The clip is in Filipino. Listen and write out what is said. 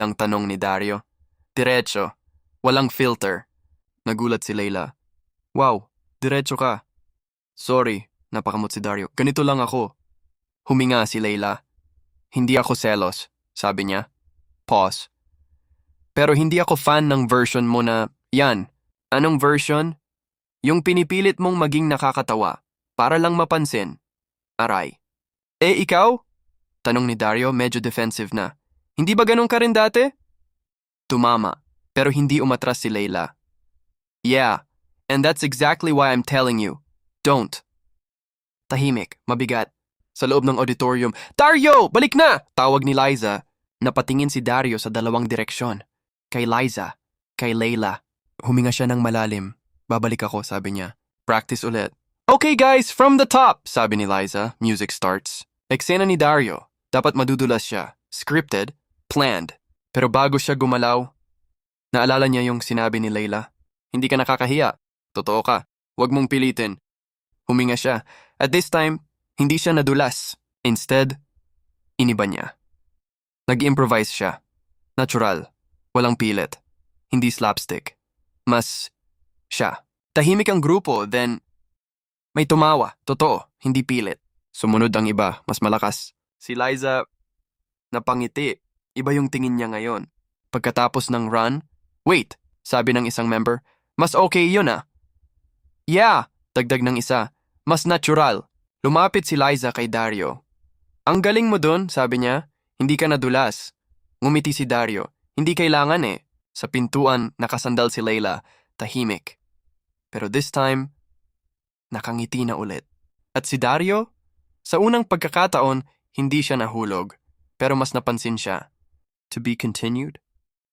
Ang tanong ni Dario. Diretso. Walang filter. Nagulat si Layla. Wow, diretso ka. Sorry, napakamot si Dario. Ganito lang ako. Huminga si Layla. Hindi ako selos, sabi niya. Pause. Pero hindi ako fan ng version mo na, yan. Anong version? Yung pinipilit mong maging nakakatawa, para lang mapansin. Aray. Ikaw? Tanong ni Dario, medyo defensive na. Hindi ba ganun ka rin dati? Tumama, pero hindi umatras si Layla. Yeah, and that's exactly why I'm telling you. Don't. Tahimik, mabigat. Sa loob ng auditorium, Dario! Balik na! Tawag ni Liza. Napatingin si Dario sa dalawang direksyon. Kay Liza, kay Layla. Huminga siya ng malalim. Babalik ako, sabi niya. Practice ulit. Okay guys, from the top, sabi ni Liza. Music starts. Eksena ni Dario. Dapat madudulas siya. Scripted, planned. Pero bago siya gumalaw, naalala niya yung sinabi ni Layla. Hindi ka nakakahiya. Totoo ka. Huwag mong pilitin. Huminga siya. At this time, hindi siya nadulas. Instead, iniba niya. Nag-improvise siya. Natural. Walang pilit. Hindi slapstick. Mas siya. Tahimik ang grupo, then may tumawa. Totoo, hindi pilit. Sumunod ang iba, mas malakas. Si Liza, napangiti. Iba yung tingin niya ngayon. Pagkatapos ng run, wait, sabi ng isang member, mas okay yun ah. Yeah, dagdag ng isa, mas natural. Lumapit si Liza kay Dario. Ang galing mo dun, sabi niya, hindi ka nadulas. Ngumiti si Dario, hindi kailangan eh. Sa pintuan, nakasandal si Layla, tahimik. Pero this time, nakangiti na ulit. At si Dario? Sa unang pagkakataon, hindi siya nahulog. Pero mas napansin siya. To be continued?